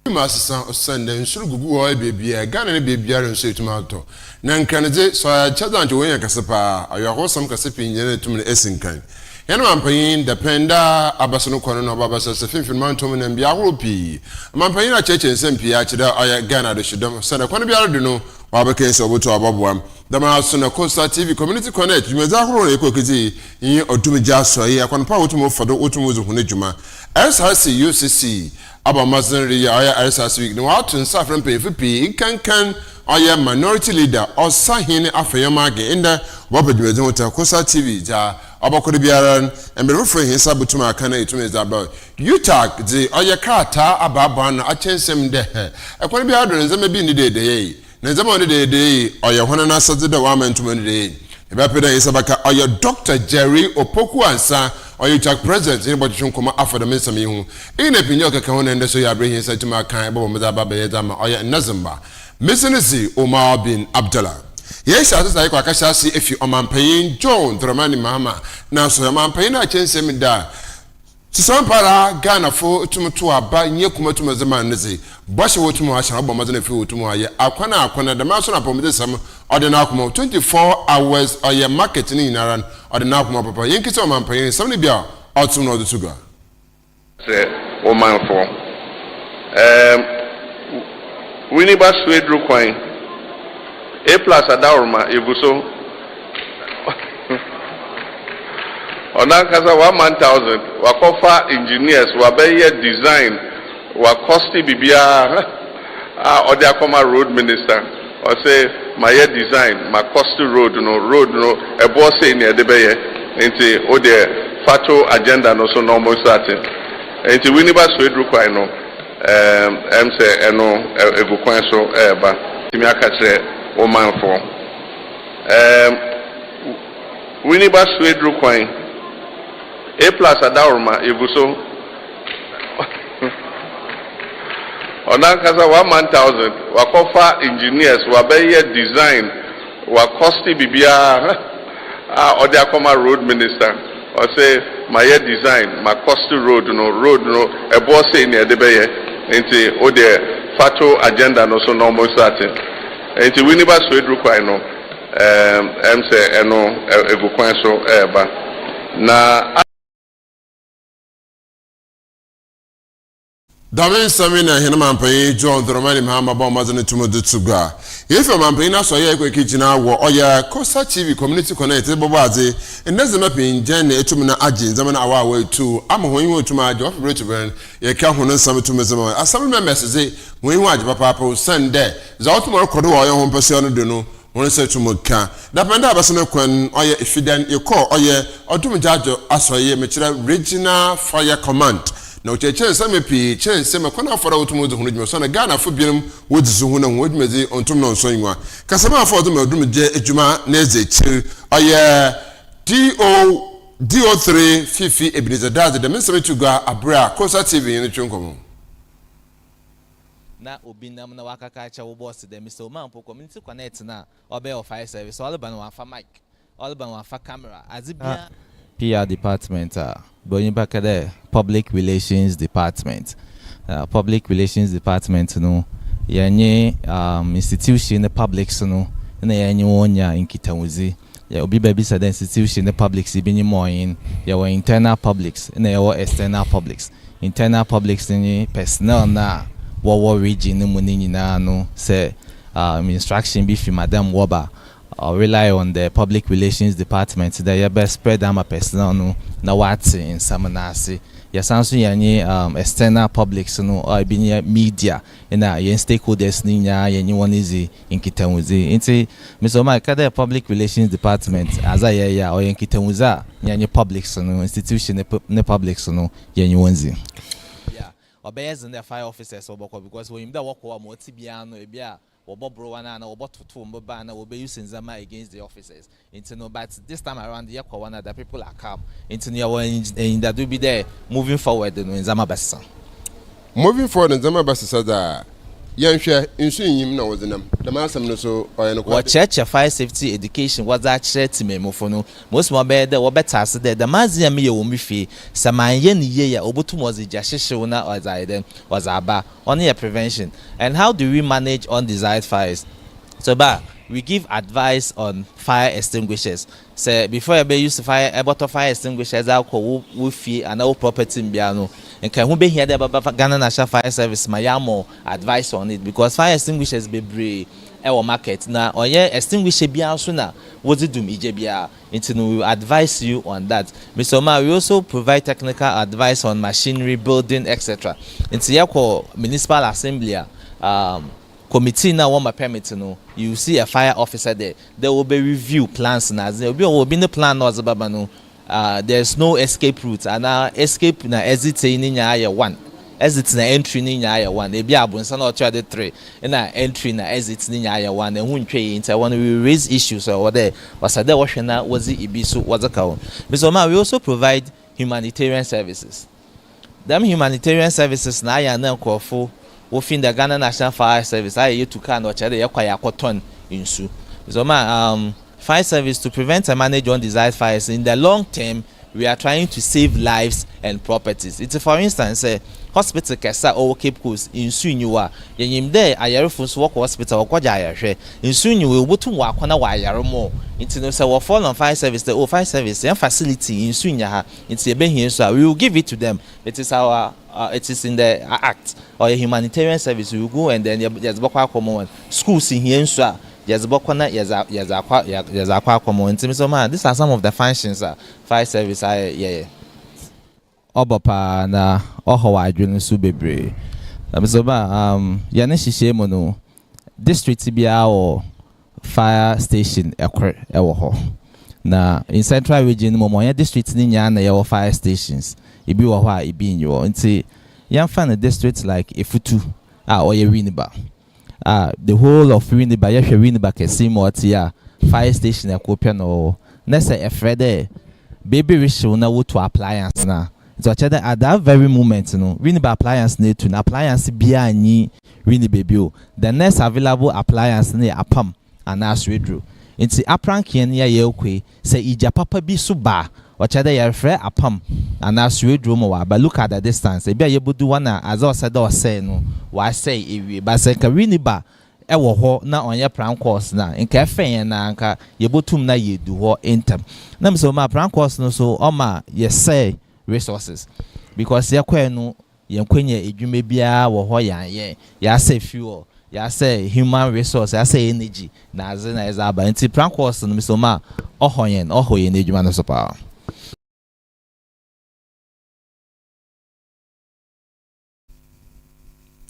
Master Sunday, so go baby, a gun and a baby, and say tomato. Nan canade, so I chat down to win a casapa, or your wholesome casapi in to me essing kind. And I'm paying the penda, Abasono Corona, Babas, a 15 mountain and Biaropi. I'm paying a church and Sempi, or your gun at the Shadam, Santa Quanabiaduno, Babacase over to Ababwam. The mouse on a Costa TV Community Connect, you may have a cookie in or to me just so I can power to move for the Utumus of Hunijuma. As I see UCC. Aba Mazari aya RSS week no atun safran PFP kan aya minority leader or sahine afeyamage inda wabadweze wota Kosa TV ja abakode biaran embe refrain hisa butuma kana etum is about UTAG the aya krata ababa na achensem de ekwane bia do nzema bi ni de ye na nzema ni de aya hona na sadze de wa mantum ni de ebapeda hisa baka aya Dr. Jerry Opoku ansa or you check present anybody should come after the minister me who in a pinyo ka ho na so ya bring inside to my kind bo me da ba be da ma or ya nazamba missing OMAR bin Abdullah yes as I kwa kasha si if you omanpayin John Dramani Mama na so omanpayin na chense me da Sisan para Ghana fo tumtu aba nye kuma tuma zaman nezi bashi wotumu asha abo mazana fi wotumu aye akwana da maso na pomede sam ordinary kuma 24 hours oye market ni inaran ordinary kuma papa yenkisi omanpayin sam ni bia otum no dutuga se o manfo wini ba swedru kwan A+ adawrma eguso Onankasa 1,000 wakofa engineers wabeye design wakosti bibia odi akoma road minister or say my design my cost road no ebo say ni edebeye enti odi fato agenda no so normal starting enti we never swedru kwai no say eno egukwan so eba timi aka kire o manfo we never swedru kwai A+ adawrma eguso Onankasa 1,000 wakofa engineers wabeye design wakosti bibia odi akoma road minister or say my design my cost road no ebo say ni edebeye enti odi fato agenda no so normal starting enti we never swedru kwai no say eno egukwan so eba na Damen Samina Hinamampai, John Dramani Mahama Bomazan to Mudutsuga. If a mampina so ye kwekijina wo oya Kosa TV Community Connect Bobazi, and there's a mapping Jenny Etumina Ajin, Zaman Awa way too. I'm going to my job Richburn, ye can't some to Mizama. As some message, when you watch Papa send there, the ultimate Kodo or your home person duno. One say to Muka. That man that was no quan or if you then you call or ye or to Majajo as ye material regional fire command. Na ucheche same pi chen sema kwana afara otumu de hunu so na Ghana fo binom wodi so hunu wodi mezi ontum no so yinwa kasama afọ otumu odum je ejuma na eze chiri oye DO3 fifi Ebenezer Daz de meseme tuga abra Kosa TV ni twonkomo na obi nam na wakaka cha wo boss de Mr. Omampo Community Connect na obe of fire service all ban wa fa mic all ban wa fa camera azibia PR department going back at the public relations department no yenye institution the public no na yenye wonya inkitawuzi ya obi baby said institution the public bi ni moyin ya wa internal publics na ya wa external publics internal publics ni personnel na wo region mu ni nyina no say instruction bi fi madam woba rely on the public relations department that you best spread them a personnel no na what's in some nasi ya sanso yanyi external publics no or be media na yen stakeholders ni nya yanyi one easy inkitawuzi inti Mr. Omar kada public relations department aza ya or inkitawuza yanyi publics no institution ne publics no yanyi onzi yeah obeyers in the fire officers oboko because when you work wa moti bia no ebia Bro and to Mbana will be using Zama against the officers. But this time around, the Yakwana, the people are calm. That will be there moving forward in Zama Bassa. Moving forward in Zama Bassa, Yanhwe nsu nyim na wodenam the masam no so oye no what church fire safety education was that church memofo no most mo be there wo better as there the mazia me ye wo mfi samanye ne ye ya obotum was ja hyehyew na ozaide was aba on your prevention. And how do we manage undesired fires? So we give advice on fire extinguishers. So before you use fire a bottle fire extinguishers alcohol wo fie and our property bia no and can who be here there Ghana National Fire Service my more advice on it because fire extinguishers be brave our market na oye extinguisher bia so na what do ije bia into we will advise you on that. Mr. Omar, we also provide technical advice on machinery, building, etc. Into your municipal assembly committee now want my permit no you see a fire officer there will be review plans na there will be the plan no baba no there's no escape route and escape na exit ni nya ya one exit na entry ni nya ya one e bi abunsa na ocho de 3 na entry na exit ni nya ya one hu ntwe inter one we raise issues or there was there wo na was ibi so wazaka on. Mr. Omar, we also provide humanitarian services. Them humanitarian services na ya na nkofo within the Ghana National Fire Service, I used to can or check the cotton in su. So, fire service to prevent and manage undesired fires in the long term, we are trying to save lives and properties. It's for instance, hospital kesa or Cape Coast in Sunyua. Yim there, I refuse walk hospital or Quaja. In Suny, we will to walk on a wire more. It's no so fall on fire service, the fire service and facility in Sunya. It's a ben here, so we will give it to them. It is our it is in the act or a humanitarian service. We will go and then there's Bokwa common schools in here, so yes, Bokwana, yes, aqua common. So, man, these are some of the functions fire service. Yeah. Obapa na oho adwene so bebre. So ya na hihye mu no district bia o fire station ewo ho. Na in central region mo ya district ni nya na ye fire stations. Ibi wo ho a ibi nyo. Nti ya fa na district like Efutu oye Winneba. The whole of Winneba ya hwe Winneba kesi mo tia fire station ekopia no. Na say efrede baby wish na wo to appliance na. So at that very moment, you know, Winneba appliance need to appliance bia ni Winneba bio. The next available appliance ni apam and as we drew. Into aprank yen ya yekwe say ija papa bi suba or chada ya free apam and as we drew more. But look at the distance. If you do one as I said or say no, why say if but say Winneba ewo ho na onye prank course na nke fen na anka yebutum na yedu ho intem. Na so ma prank course no so oma ye say resources because ya kwenu yenkwenye edwuma bia wo ho ya say fuel ya say human resource ya say energy na azina ezaba nti prank course no so ma ohoyen edwuma no so pa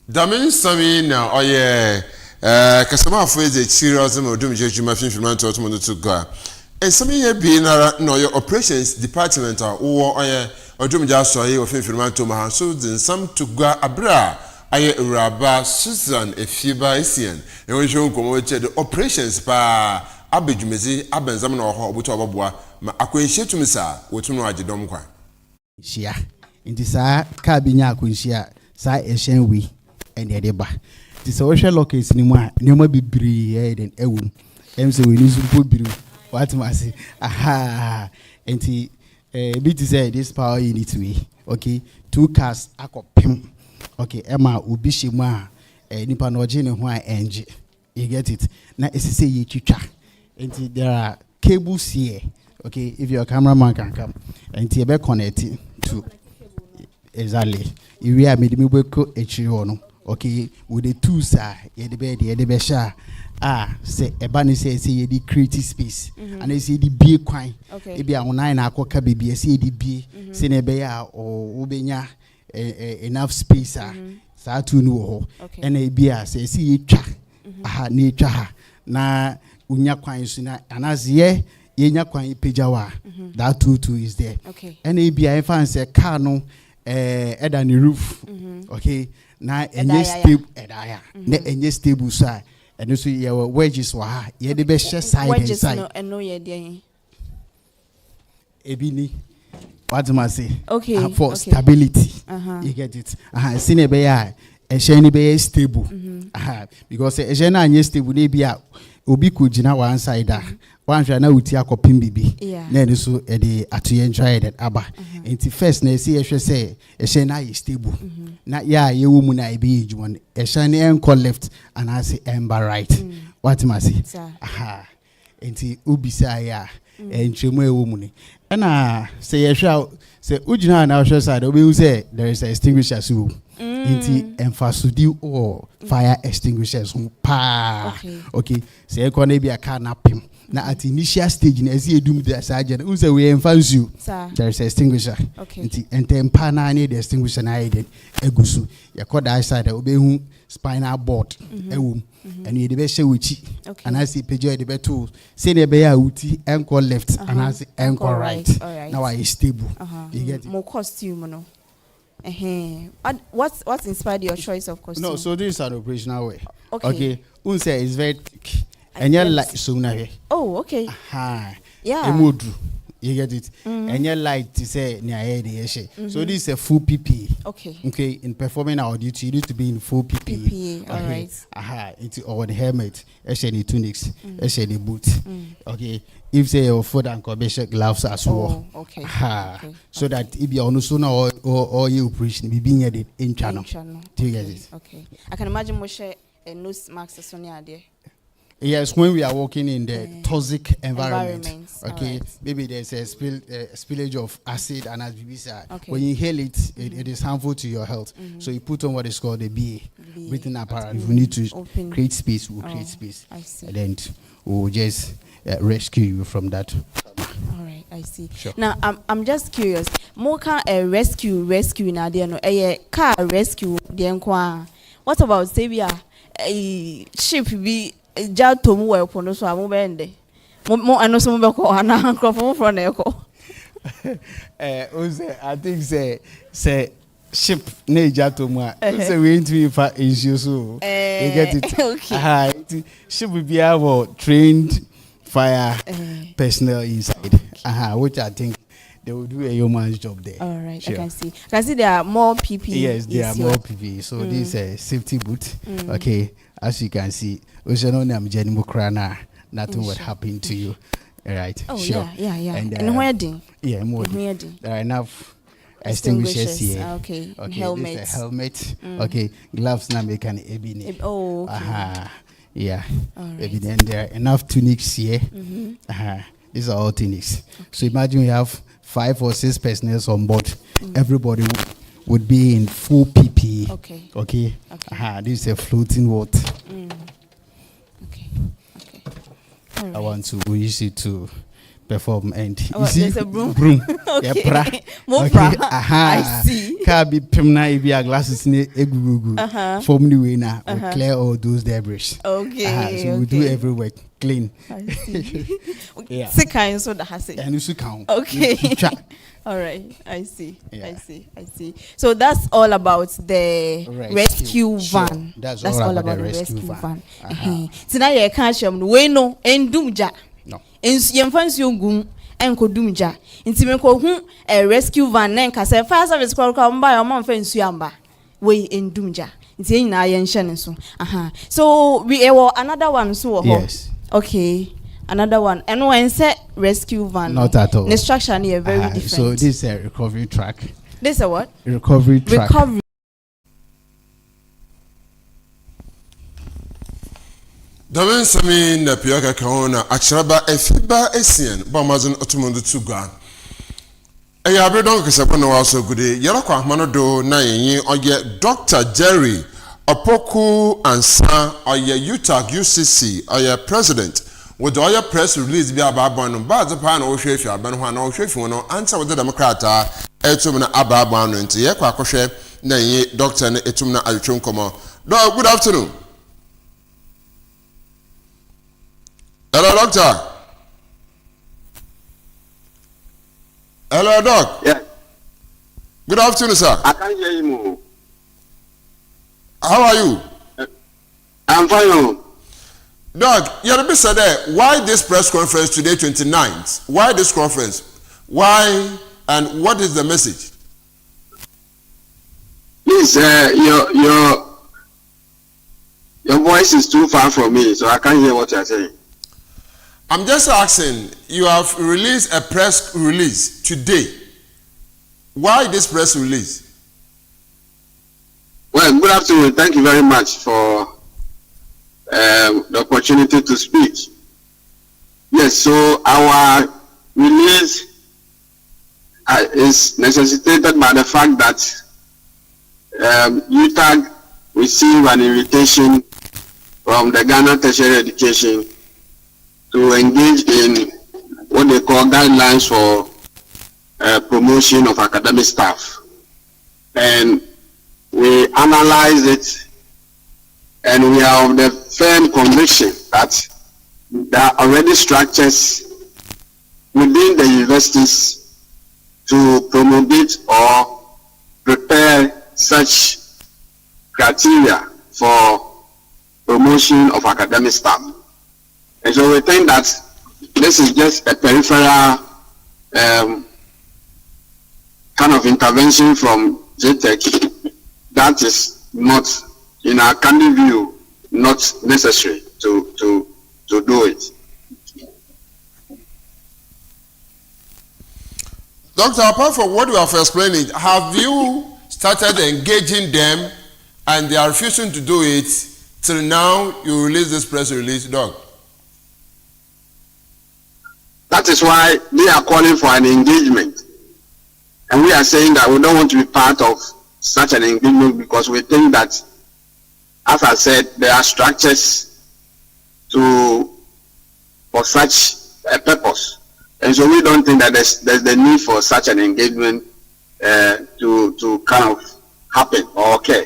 Damin sami na oye kasama afo eze chiro zema odum jejuma finfirman to otomo to go and some here be na your operations department or oye odum ja so ye finfirman to ma so din sam to go abra aye uraba Susan efiba esien e wo hwe nkomo che the operations pa abedwumezi abenzam na ho obuto oboboa ma akwenhye tumisa wotunu agedom kwa hia ndi sa ka binya akwenhye sa ehyen wi ene de ba ti so hwe locates ni mu a nyoma bibiri e den ewum emse we ni zumpo biru what must aha enti bit say this power unit we okay 2 cars akopem okay ema obi shemu a nipa no je ne ho a enje you get it na esise ye twitwa enti there are cables here okay if your cameraman can come enti e be connect to exactly we are made me go echi ho no okay with the tools ye de be sha say ebani say ye di creative space and say di bie kwan e bia wonan na akoka bebie say di bie say na be ya o benya enough space sa tu no ho and e bia say ye twa na twa ha na unya kwan su na anazie ye nya kwan pejawa that too is there and e bia e fan say car no eda ni roof okay na enye stable edaya na enye stable side and so your wedges wa ye de be share side wedges inside no eno ye dey ebini what am I say okay for stability you get it sin be ya ɛhyɛn no bɛyɛ stable because ɛhyɛn no anyɛ stable na ebi a obi ko gyina one side a wanhwɛ na wuti akɔpem bibi na ɛno so ɛde atoyɛ ntwa yɛ aba nti first na ɛsi yɛhwɛ sɛ ɛhyɛn no ayɛ stable na yɛ a yɛwɔ mu na ɛbɛyɛ adwuma no ɛhyɛn no ɛnkɔ left anaasɛ ɛmba right watem ase nti obisa yɛ a nkyerɛmu ɛwɔ mu ne ɛna sɛ yɛhwɛ a sɛ wogyina a na wohwɛ side wobɛhu sɛ there is a extinguisher so nti emphasidi or fire extinguishers okay say ko na bi aka na pem na at initial stage na ezi edum the sergeant who say we emphasize there is a extinguisher nti entempa na the extinguisher na ide egusu ye ko that side obehu spinal board ewum and you dey be hye wuchi and I see page dey be to say na be ya wuti enko left and I see enko right now I stable you get more costume no. What's inspired your choice of costume? No, so this is an operational way. Okay. Unse is very thick. And you like so now. Oh, okay. Yeah. You get it? And you like to say near the so this is a full PPE. Okay. In performing our duty, you need to be in full PPE. All right. Into all the helmet, any tunics, any boots. Okay. If say your foot and commercial gloves as well. Okay. So that if you are sooner or you operation be being added in channel. Do you get it? Okay. I can imagine Moshe a nose mask as Sonia there. Yes, when we are working in the toxic environment. Okay. Right. Maybe there's a spillage of acid and as when you inhale it, it is harmful to your health. So you put on what is called the BA, breathing apparatus. We need to create space. We'll create space. I see. And then we'll just rescue you from that. All right, I see. Sure. Now I'm just curious. More car rescue na there no car rescue the what about Sabia a ship be jato mu we pono so amu bende mo ano so mo be ko ana ankrofo from na eko I think say ship na jato mu a say we into for issue so you get it. Okay. Ship will be our trained fire personnel inside, which I think they will do a yeoman's job there. All right, sure. I can see there are more PPE. Yes, there are more PPE. So this is a safety boot. Okay, as you can see, nothing would happen to you. All right. Oh, sure. Yeah. And wedding. Yeah, more. There are enough extinguishers here. Okay. Helmet. This is a helmet. Okay. Gloves now make an ebony. Oh. Okay. Yeah. Right. Then there are enough tunics here. These are all tunics. So imagine we have 5 or 6 personnel on board. Everybody would be in full PPE. Okay. This is a floating water. Okay. Right. I want to use it to perform and you see there's a broom. Okay. I see. Can be permanent if your glasses in egugu. Form the way now. Clear all those debris. Okay. So we do every work clean. I see. Yeah. Second so that has it. And you count. Okay. All right. I see. So that's all about the rescue van. That's all about the rescue van. So now you can't show me we no endumja. No. Yemfansi ogum enkodumja. Nti me ko hu rescue van na nka say fire service kwa mba ya ma mfansu amba. We endumja. Nti yin na ye nhye ne so. So we another one so. Yes. Okay. Another one. And when say rescue van. Not at all. The structure is very different. So this is a recovery track. This is a what? Recovery track. Recovery. Damen sami na piyaka kaona achraba efiba esien ba mazun otumundu tugwa. Eya abre don kese bona waso gude yara kwa ahmano do na yin oye Dr. Jerry Opoku Ansa oye UCC oye president with the oil press release bi ababa no ba zepa na wo hwefi aban ho na wo hwefi no ansa wo de democrata etum na ababa no nti ye kwa akohwe na yin doctor na etum na ayotwe nkomo. Good afternoon. Hello, doctor. Hello, doc. Yeah. Good afternoon, sir. I can't hear you. How are you? I'm fine. Doc, you have said that. Why this press conference today, 29th? Why this conference? Why and what is the message? Please, your Your voice is too far from me, so I can't hear what you're saying. I'm just asking, you have released a press release today. Why this press release? Well, good afternoon. Thank you very much for the opportunity to speak. Yes, so our release is necessitated by the fact that UTAG received an invitation from the Ghana Tertiary Education to engage in what they call guidelines for promotion of academic staff. And we analyze it, and we are of the firm conviction that there are already structures within the universities to promulgate or prepare such criteria for promotion of academic staff. And so we think that this is just a peripheral kind of intervention from JTech that is not, in our candid view, not necessary to do it. Doctor, apart from what you have explained, have you started engaging them and they are refusing to do it till now you release this press release, Doc? That is why they are calling for an engagement. And we are saying that we don't want to be part of such an engagement because we think that, as I said, there are structures for such a purpose. And so we don't think that there's the need for such an engagement to kind of happen or occur.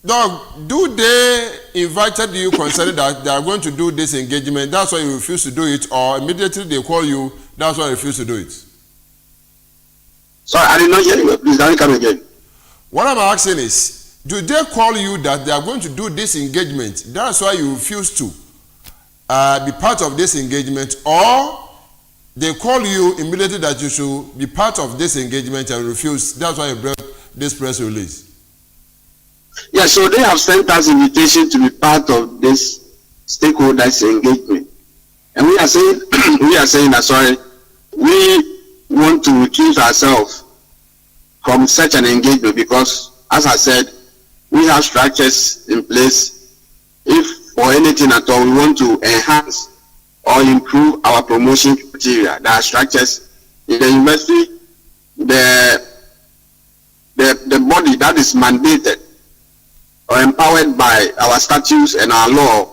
Doc, do they invited you concerning that they are going to do this engagement, that's why you refuse to do it, or immediately they call you, that's why you refuse to do it? Sorry, I did not hear you. Please, can you come again? What I'm asking is, do they call you that they are going to do this engagement, that's why you refuse to be part of this engagement, or they call you immediately that you should be part of this engagement and refuse, that's why you brought this press release? Yeah, so they have sent us invitation to be part of this stakeholders engagement. And we are saying that, sorry, we want to recuse ourselves from such an engagement because, as I said, we have structures in place. If for anything at all we want to enhance or improve our promotion criteria, there are structures in the university. The body that is mandated or empowered by our statutes and our law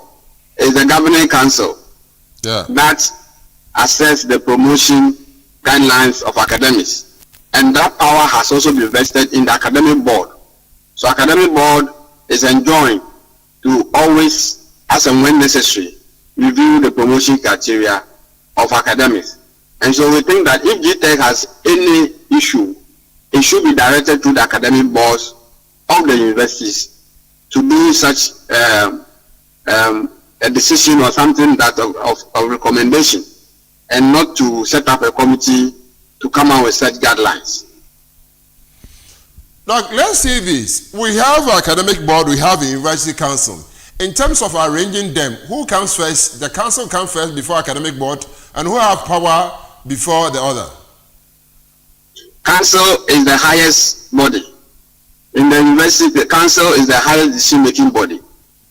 is the governing council that assess the promotion guidelines of academics, and that power has also been vested in the academic board. So academic board is enjoined to always, as and when necessary, review the promotion criteria of academics. And so we think that if GTech has any issue, it should be directed to the academic boards of the universities to do such a decision or something that of recommendation, and not to set up a committee to come out with such guidelines. Now, let's see this. We have academic board, we have the university council. In terms of arranging them, who comes first? The council comes first before academic board, and who have power before the other? Council is the highest body. In the university, the council is the highest decision-making body.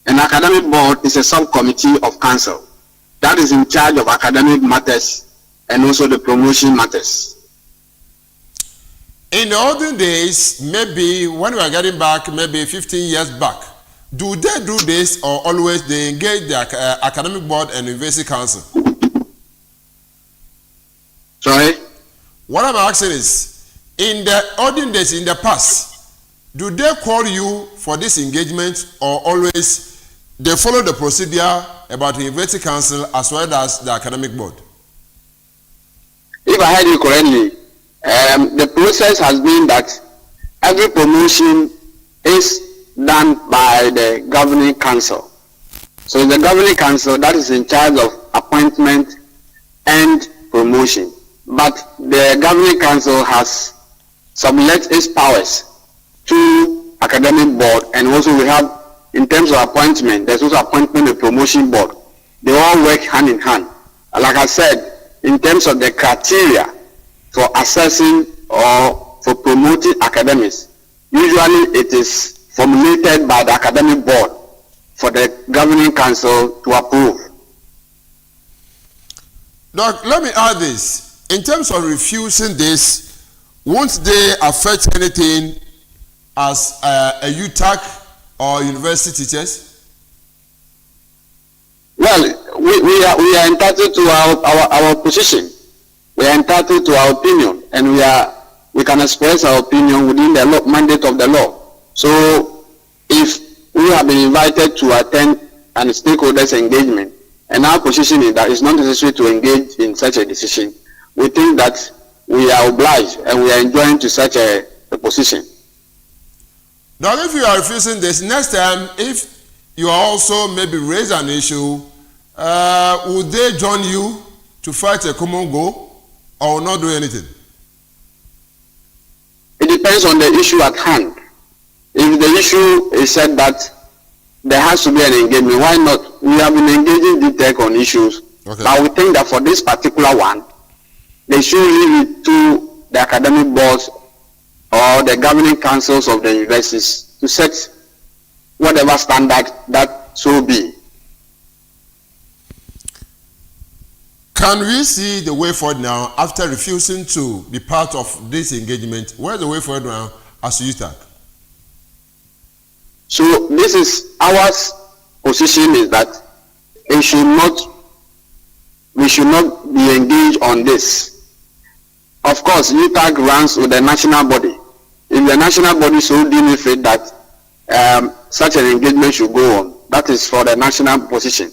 And academic board is a subcommittee of council that is in charge of academic matters and also the promotion matters. In the olden days, maybe when we are getting back, maybe 15 years back, do they do this, or always they engage the academic board and university council? Sorry? What I'm asking is, in the olden days, in the past, do they call you for this engagement, or always they follow the procedure about the university council as well as the academic board? If I heard you correctly, the process has been that every promotion is done by the governing council. So the governing council that is in charge of appointment and promotion. But the governing council has sublet its powers to academic board, and also we have, in terms of appointment, there's also appointment and promotion board. They all work hand in hand. Like I said, in terms of the criteria for assessing or for promoting academics, usually it is formulated by the academic board for the governing council to approve. Doc, let me add this. In terms of refusing this, won't they affect anything as a UTAC or university teachers? Well, we are entitled to our position. We are entitled to our opinion, and we can express our opinion within the mandate of the law. So if we have been invited to attend an stakeholders engagement, and our position is that it's not necessary to engage in such a decision, we think that we are obliged and we are enjoined to such a position. Now, if you are refusing this, next time, if you are also maybe raise an issue, would they join you to fight a common goal or not do anything? It depends on the issue at hand. If the issue is said that there has to be an engagement, why not? We have been engaging DTech on issues, okay. But we think that for this particular one, they should leave it to the academic boards or the governing councils of the universities to set whatever standard that so be. Can we see the way forward now after refusing to be part of this engagement? Where's the way forward now as UTAC? So this is our position, is that we should not be engaged on this. Of course, UTAC runs with the national body. If the national body so deem it that such an engagement should go on, that is for the national position.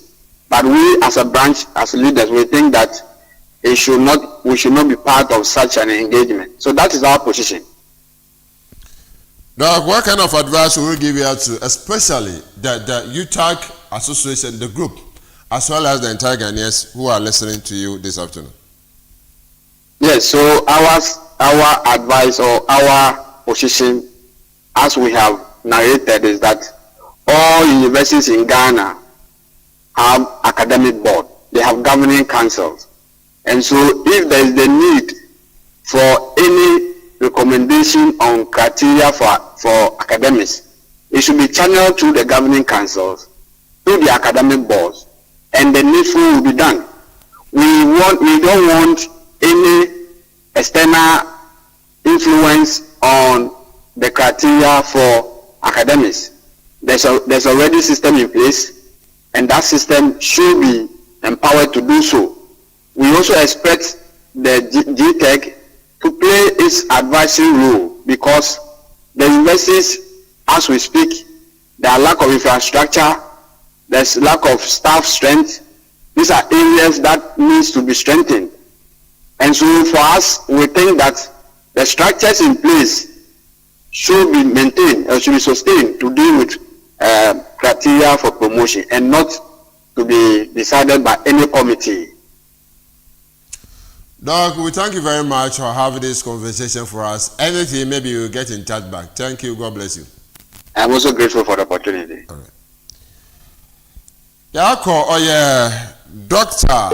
But we as a branch, as leaders, we think that we should not be part of such an engagement. So that is our position. Doc, what kind of advice will we give you to, especially the UTAC association, the group, as well as the entire Ghanaians who are listening to you this afternoon? Yes, so our advice or our position, as we have narrated, is that all universities in Ghana have academic board, they have governing councils. And so if there is the need for any recommendation on criteria for academics, it should be channeled to the governing councils, to the academic boards, and the needful will be done. We don't want any external influence on the criteria for academics. There's already a system in place, and that system should be empowered to do so. We also expect the GTech to play its advisory role, because the universities, as we speak, there are lack of infrastructure, there's lack of staff strength. These are areas that needs to be strengthened. And so for us, we think that the structures in place should be maintained or should be sustained to deal with criteria for promotion, and not to be decided by any committee. Doc, we thank you very much for having this conversation for us. Anything, maybe you'll get in touch back. Thank you. God bless you. I'm also grateful for the opportunity. All right. Yako oye Dr.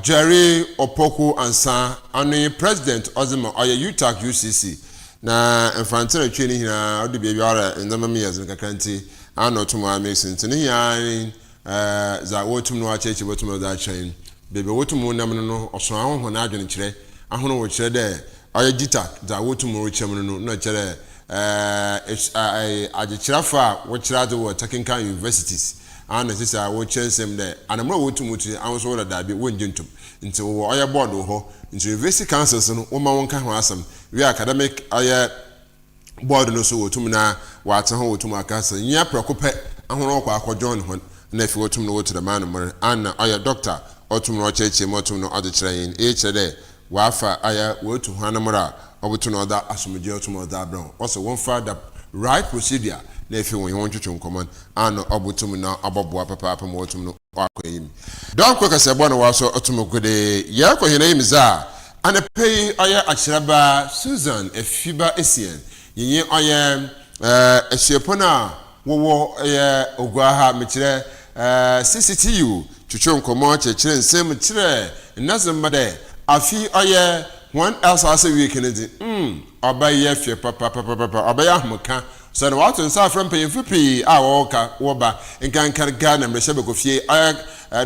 Jerry Opoku Ansa, and President Ozima oye UTAC UCC. Na infantile training here, odi baby ara in the years in Kakanti, and not to my mason. Tini za wotum no achechi wotum da train. Baby wotum no no oso ahon ho na adwene kire. Ahono wo kire de oye DTAC za wotum wo chem no kire agikirafa wo kira de wo technical universities. And this is our chance them there. And I'm not going to move to answer that be when gentum into our board or into university councils and woman can awesome. We are academic board no so to na what home to my castle. Ya preoccupy and when John when if you to know to the man and our doctor or to no church motum no other train each day. Wafa aya word to Hanamara or to know that as major to that brown. Also one father right procedure. If you want to command and obutum na abobwa papa motum no akoyim don kweka se bona waso otumogode ya ko hina imiza and pay aya achiraba Susan Efiba Esien yin oye Esiepona wo ogwaha mechire CCTU chuchu nkomo chechire nsem chire nazemade afi oye one else as a week in obaye fie papa obaya ahmuka so na watu nsa from payinfu pi a woka woba nkan Ghana mrehye bekofie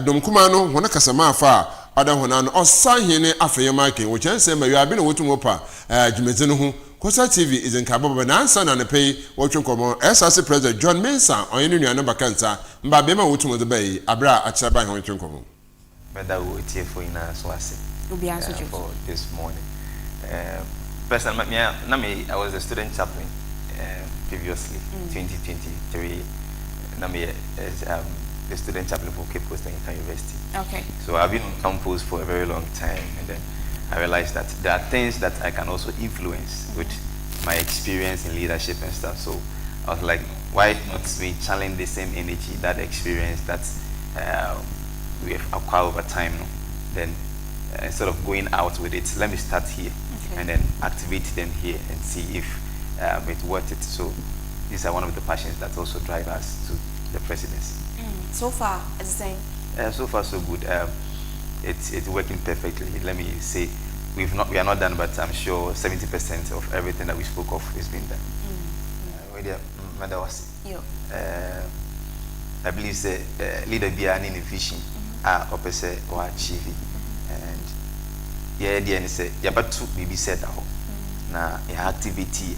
domkuma no hona kasama afa ada hona no osahene afeyema ken wo chanse ma wiabe na wotumo pa dwumeze no ho Kosa TV is in Kababa Nansa and pay watching common SRC President John Mensah on your new cancer Mbabema Wutum the Bay Abra at Chaba watching common. Whether we wait here for in us was for this morning. Personally, I was a student chaplain previously, 2023. Nami the student chaplain for Cape Coast University. Okay. So I've been on campus for a very long time, and then I realized that there are things that I can also influence with my experience in leadership and stuff. So I was like, why not we challenge the same energy, that experience that we have acquired over time? No? Then instead of going out with it, let me start here and then activate them here and see if it's worth it. So these are one of the passions that also drive us to the presidency. So far, as saying. So far, so good. It's working perfectly. Let me say, we are not done, but I'm sure 70% of everything that we spoke of is being done. I believe the leader be an vision, opposite or achieve, and yeah, the end say yeah, but to be said now activity,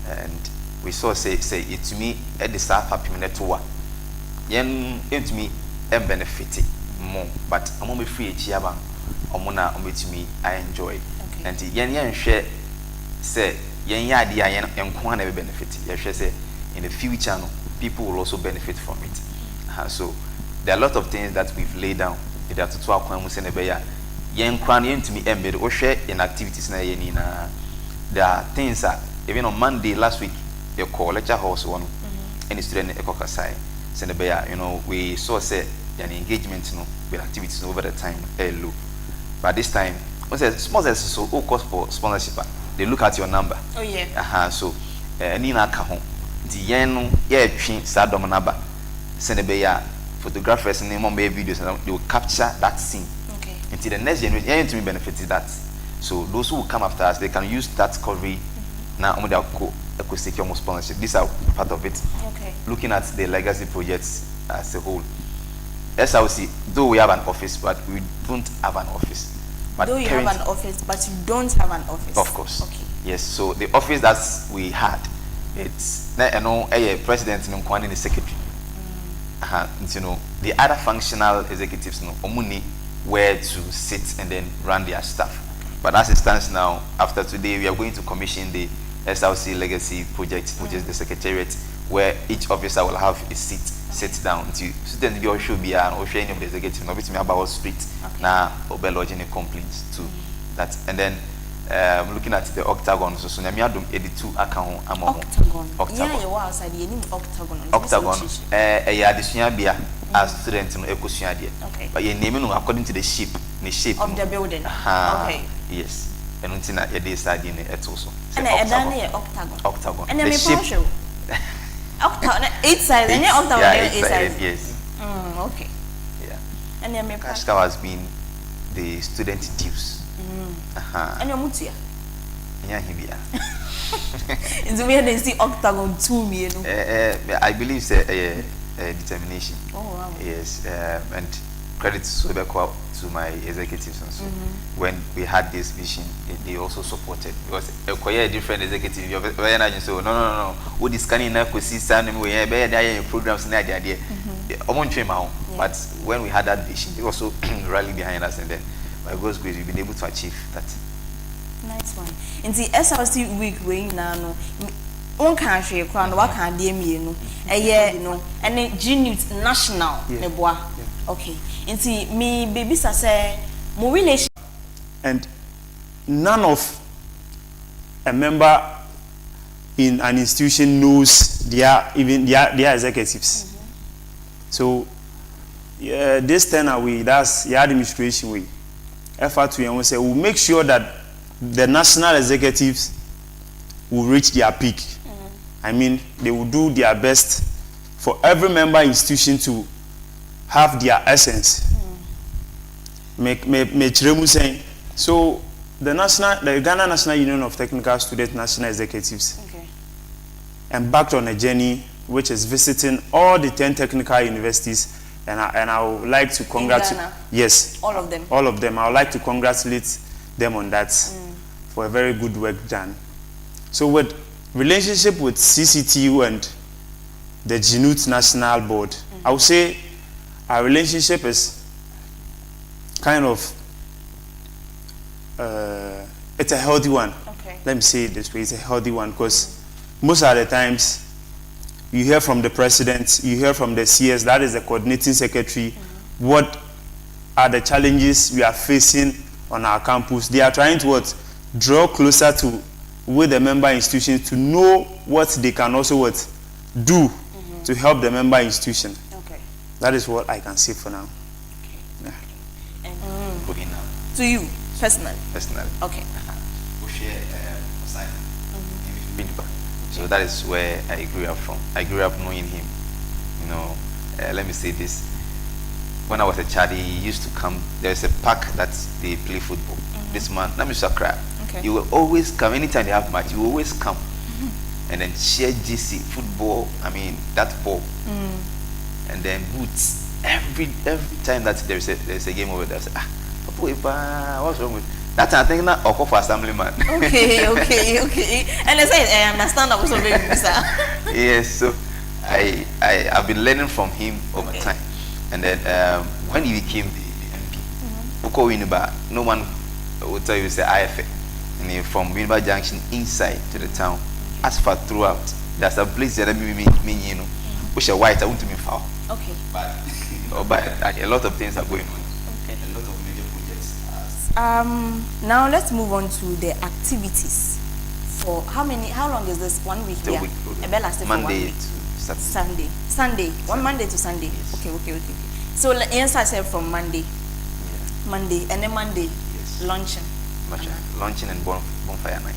and we saw say it to me at the staff happy minute to work. Yen to me and benefit more, but I'm only free chiaba omuna to me I enjoy and yen share say yen idea yen kwan never benefit yen say in the future no people will also benefit from it. So there are a lot of things that we've laid down in that to akwan mu se ne be ya yen kwan yen to me embe o share in activities na yen na there are things that even on Monday last week you call lecture house one any student ekokasai se ne be ya we saw say an engagement with activities over the time low. But this time, sponsors so all cost for sponsorship. They look at your number. Oh yeah. So Nina Kahon, the yen Sadom number, Senebeya photographers and name videos, and they will capture that scene. Okay. Until the next generation, to be benefited that. So those who will come after us, they can use that coverage. Now, acoustic almost sponsorship. These are part of it. Okay. Looking at the legacy projects as a whole. SLC, though we have an office, but we don't have an office. But though you have an office, but you don't have an office. Of course. Okay. Yes. So the office that we had, it's a president and the secretary. The other functional executives omuni where to sit and then run their stuff. But as it stands now, after today, we are going to commission the SLC legacy project, which is the secretariat, where each officer will have a seat. Sit down to student be should be an or any of the executive no bit me about street now or lodging complaints to that. And then looking at the octagon, so Nyamia dum 82 account octagon. Yeah, you are outside the name octagon. Octagon. Yeah, this year as student no ekosua there. Okay. But you name according to the shape of the building. Okay. Yes. And until na dey study in it also. And octagon. Octagon. And the shape. Octagon, 8 sides, and you're octagon, 8 sides. Yes. Okay. Yeah. And then Kashka has been the student dues. And your mutia. Yeah, he It's where they see octagon 2 million. I believe it's a determination. Oh wow. Yes. And credit to my executives and so when we had this vision they also supported because a different executive so no what is scanning now could see some we programs in idea but when we had that vision they also rallied behind us and then by God's grace we've been able to achieve that. Nice one. In the SLC week we now one country crown what can DM you a year and then G-News national neboa. Okay. Inti me baby say mo relation and none of a member in an institution knows their executives. So this tenor way, that's the administration way. Effort to say we'll make sure that the national executives will reach their peak I mean, they will do their best for every member institution to have their essence. Saying. So the Ghana National Union of Technical Students National Executives embarked on a journey which is visiting all the 10 technical universities, and I would like to congratulate. Yes, all of them. All of them. I would like to congratulate them on that for a very good work done. So with relationship with CCTU and the JNUT National Board, I would say our relationship is kind of it's a healthy one. Let me say it this way, it's a healthy one, because most of the times you hear from the president, you hear from the CS, that is the coordinating secretary, what are the challenges we are facing on our campus. They are trying to draw closer to with the member institutions to know what they can also do to help the member institution. That is what I can say for now. To you personally? Okay. So that is where I grew up from. I grew up knowing him. You know, let me say this. When I was a child, he used to come. There's a park that they play football. This man, let me cry. He will always come. Anytime they have match, he will always come. And then share GC, football, I mean, that ball. And then boots. Every time that there's a game over there, I say, what's wrong with that? I think not Oko for assemblyman. Okay. And I say I understand that was so very bizarre. Yes, so I've been learning from him over time. And then when he became the MP, no one will tell you say IFA. And from Winneba Junction inside to the town, as far throughout, there's a place that me you know, which are white, I want to be foul. Okay. But a lot of things are going on. Okay. A lot of major projects. Now let's move on to the activities. For how long is this? 1 week? The week. Monday to Saturday. Sunday. One Monday to Sunday. Yes. Okay. So yes, I said from Monday. Yeah. Monday and then Monday. Yes. Luncheon. Launching and bonfire night.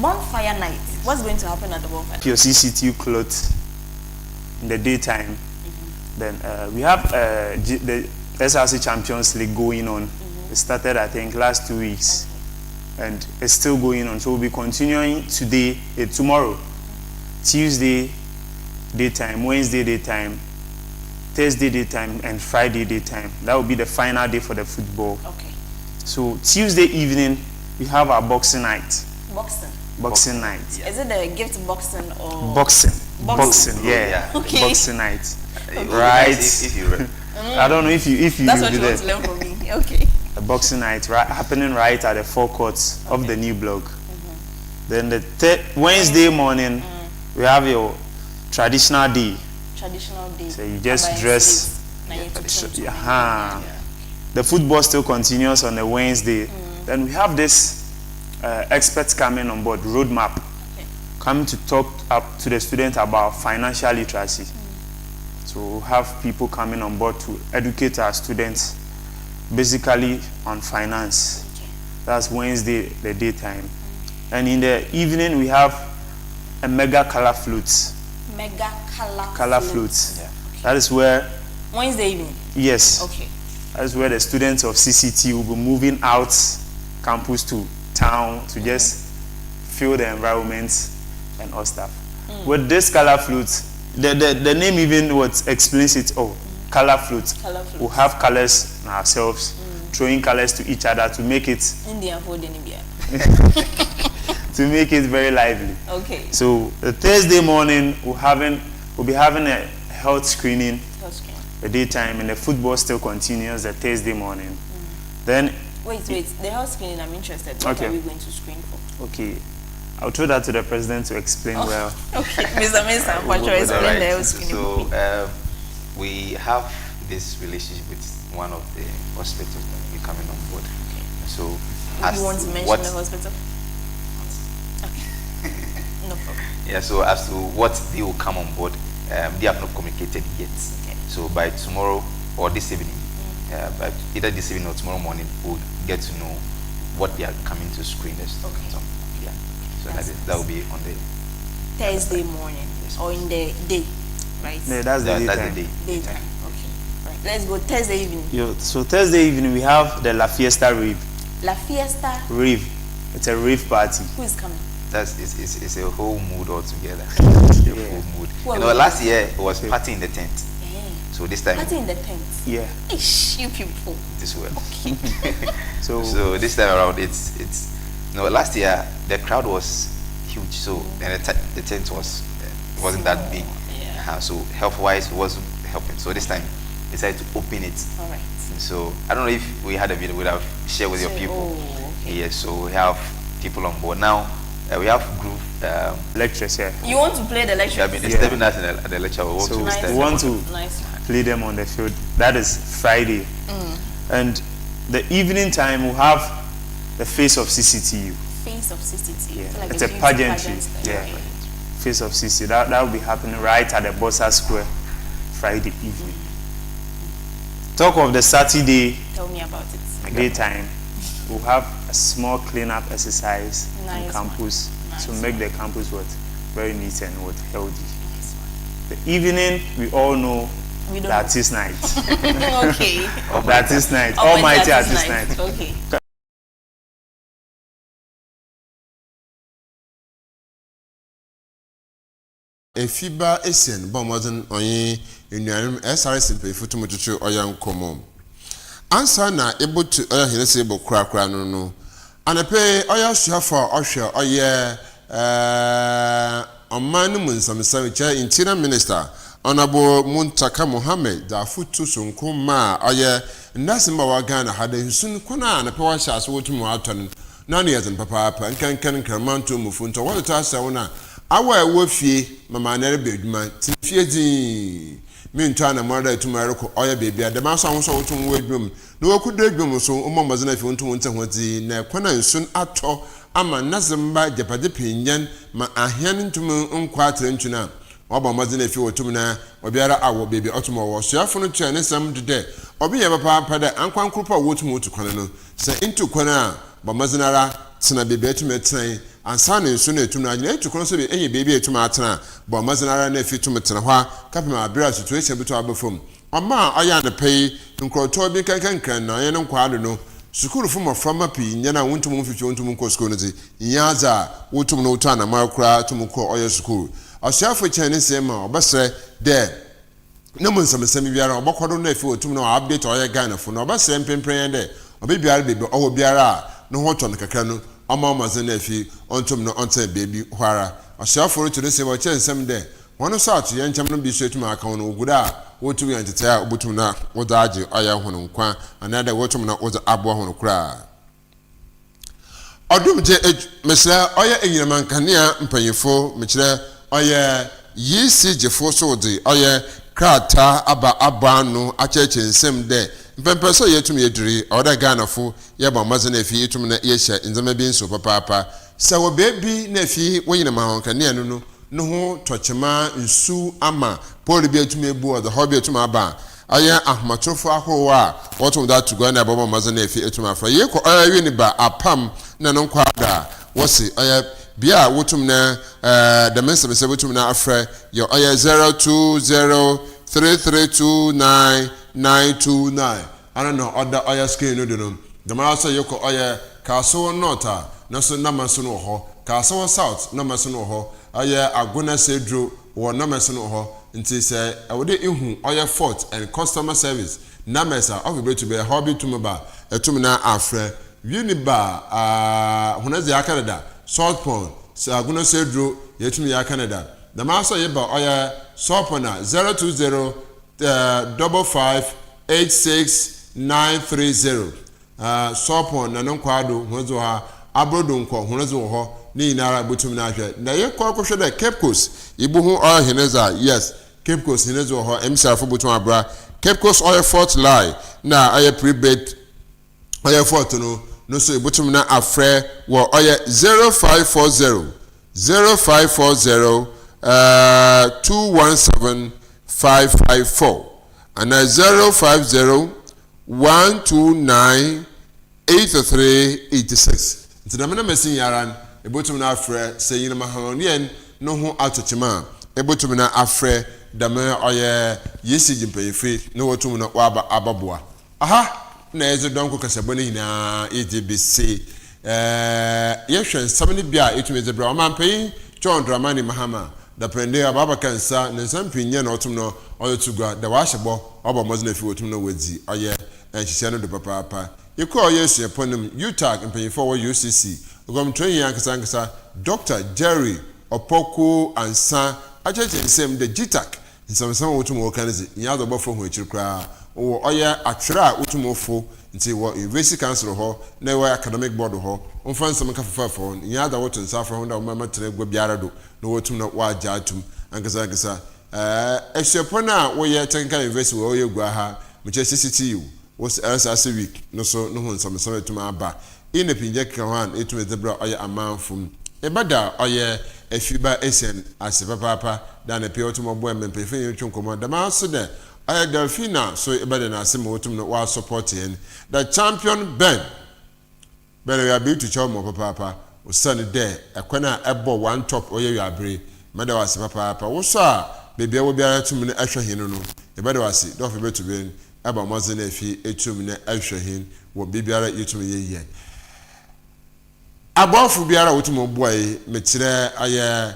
Bonfire night. Yes. What's going to happen at the bonfire? Your CCTU clothes in the daytime. Then we have the SRC Champions League going on. It started, I think, last 2 weeks, and it's still going on. So we'll be continuing today, tomorrow, Tuesday daytime, Wednesday daytime, Thursday daytime, and Friday daytime. That will be the final day for the football. Okay. So Tuesday evening we have our boxing night. Boxing night. Yeah. Is it the gift boxing or boxing? Yeah. Okay. Boxing night. Right. If you I don't know if you that's what you want to learn from me. Okay. A boxing night happening right at the forecourt of the new block. Then the Wednesday morning we have your traditional day. So you just dress. The football still continues on the Wednesday. Then we have this experts coming on board, roadmap, coming to talk up to the students about financial literacy. So we'll have people coming on board to educate our students basically on finance. That's Wednesday, the daytime. And in the evening we have a mega color float. Color float. Yeah. Okay. That is where Wednesday evening. Yes. Okay. That's where the students of CCT will be moving out campus to town to just feel the environment and all stuff. With this color float, the name even what explains it all. Color float. We'll have colors ourselves, throwing colors to each other to make it to make it very lively. Okay. So the Thursday morning we'll be having a health screening. The daytime, and the football still continues the Thursday morning. Then wait, the health screening, I'm interested. What are we going to screen for? Okay, I'll throw that to the president to explain well. Okay, Mr. Minister, explain the health screening. So we have this relationship with one of the hospitals that will be coming on board. Okay. So you want to mention the hospital? Okay. No problem. Yeah, so as to what they will come on board, they have not communicated yet. Okay. So by tomorrow or this evening, by either this evening or tomorrow morning, we'll get to know what they are coming to screen us. Okay. So, yeah. So that will be on the Thursday morning. or in the day, right? Yeah, that's the That's daytime. the day. Daytime. Okay. Right. Let's go Thursday evening. So Thursday evening we have the La Fiesta rave. La Fiesta. Rave. It's a rave party. Who is coming? It's a whole mood altogether. It's a whole mood. Who You know, are we? last year it was party in the tent. Eh. So this time Party in the tent. Yeah. Ish, you people. this well. So this time around it's no, last year the crowd was huge, so and the tent wasn't that big. Yeah. So health wise it wasn't helping. So this time we decided to open it. All right. So I don't know if we had a video, would have shared with your people. Oh, okay. Yes, so we have people on board now. We have group. lectures here. You want to play the lecture? I mean, they're stepping us in the lecture. We want So to Nice. step we want them on. to Nice. play them on the field. That is Friday. And the evening time we'll have the face of CCTU. Face of CCT. Yeah. Like It's a beauty pageantry. pageant, Yeah. right. Face of CC. That will be happening right at the Bossa Square Friday evening. Talk of the Saturday Tell me about it. daytime. We'll have a small cleanup exercise Nice on campus to Nice make the campus very neat and healthy. Nice The evening we all know We the don't artist night. know. Okay. The artist night. Almighty artist night. Okay. efiba esien bɔ mmɔden ɔnye nnuanom SRS mpanyinfo to motwetwe ɔyɛ nkɔmmɔ ansa na ebotu ɔyɛ hene sɛ ebo korakora no anape ɔyɛ asuafo a ɔhwɛ ɔyɛ ɔman no mu nsamsam kyɛ interior minister Honorable Muntaka Mohammed da futu sonko ma ɔyɛ ndasimba wa Ghana hada nsun kona anape wa hyɛ aso wotum atɔ no na no yɛ zen papaapa nkankan kramanto mufu nto wɔde ta asɛ wona awa ewo fie mama na rebe adwuma tin fie din me nto ana mara etuma reko oya beebia de ma so ahwo so wotum wo adwum na wokudo adwum so umma mazana fie wotum nte hoti na kwana nsun atɔ ama nazimba japade pinyan ma ahyan ntum nkwa atrantuna oba mazana fie wotum na obiara awo beebi otum wo so afunu tua ne sam de obi ye papa de ankwankropa wotum wotu kwana no se into kwana ba mazinara tena beebi etum etran ansa ne nso na etum na agina etukono so be enye beebi etum atena bo mazinara na efitum tena hwa kapema abira situation bi to abefom ama aya ne pei nkroto bi kankan na ye ne nkwado no sukuru fo maframa pi nya na wontum mfifi wontum nko sukuru no zi nyaza wotum no wuta na makura tum ko oye sukuru asiafo chane sema obasre de na mun samsam biara obokodo na efi wotum na update oye Ghana fo na obasre mpempren de obibiara bebe owo biara no hoto no kakra no ama zena fi ontum no onten baby hwara asiafo to se bo chensem de wono so ato ye nkyam no bi so etum aka wono oguda wotum ye ntete a obutum na wodaage aya hono nkwa anada wotum na woza abo hono kura odum je mesra oye enyiramankania mpanyefo mekire oye yisi jefo so de oye krata aba no acheche nsem de mpempeso yetum yeduri oda Ghana fo ye ba mazana efi yetum na ye hye nzama bi nso papa sa wo bebi na efi woyina mahonka ne anu no ho tochema nsu ama poli bi etum ebu the hobby etum aba aya ahmatofo ahowa wotum da to go na baba mazana efi etum afa ye ko ayi ni ba apam na no kwada wosi aya bia wotum na the message se wotum na afre yo aya 0203329929 I don't know other oya screen no do the man say yoko oya Kaso North na so na maso no ho Kaso South na maso no ho oya Agona Cedro wo na maso no ho nti say awode ihu oya Fort and customer service na mesa of be to be hobby to mba etum na afre Uniba hunazi ya Canada South Pond Agona Cedro yetum ya Canada the man say yeba oya Sopona 020 5586930 sopon na nkwado hozo ha abrodo nko hozo ho ni nara butum na hwe na ye kwa hwe da Cape Coast ibu hu oil hineza yes Cape Coast hinezo ho emsafo butum abra Cape Coast oil fort lie na aye pre-bid oil fort no so butum na afre wo oil 0540 217 554 and 050-129-8386. Nti na mena mesin yaran ebotum na afre sayina mahanien no ho atochema ebotum na afre dame oye yesi jimpefe no wotum na waba ababoa aha na eze donko kasebo ne nyina EGBC yehwen samne bia etum eze bra omampai John Dramani Mahama da prende ababa kansa ne sampinye na otum no oyo tugwa da wa hyebo oba mozi na fi wotum no wadi oye enhihye no de papa yekọ yesu eponim UTAG mpanyifo wo UCC ogomtwen yankasa Dr. Jerry Opoku ansa acheche nsem de GTAC nsomsam wotum wo kanzi nyaado bofo ho ekirkra wo oye atwera wotum ofo nti wo University Council ho na wo academic board ho onfa nsem ka fafafo nyaado wotu nsafra ho da wo mama tere gwa biara do no wotum na wa agya atum ankasa ehwepona wo ye Technical University wo ye gwa ha meche CCTU was as week no so no hun some to my aba in the pinjek kan etu zebra oye amanfum ebada oye efiba esen ase papa da na pie otum obo empefe yetun komo da ma so de oye Delphina so ebada na ase motum no wa support yen the champion Ben we are built to chow mo papa o son de ekwana ebo one top oye wi abre meda wa ase papa wo so a bebia wo biara tum ne ahwe hin no ebada wa ase do fe betu ben aba moze na fi etum na ahwehin wo bibiara etum ye abonfu biara wotum oboaye metire aye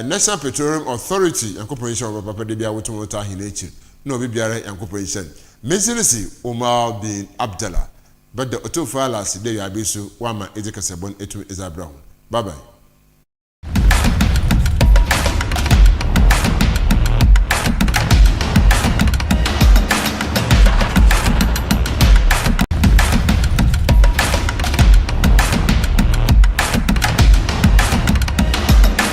National Petroleum Authority Incorporation of papa de bia wotum ota hin echi na bibiara incorporation mesirisi OMAR bin ABDULLAH but the otofala si de yabisu wama ejekasebon etum Isabra bye bye.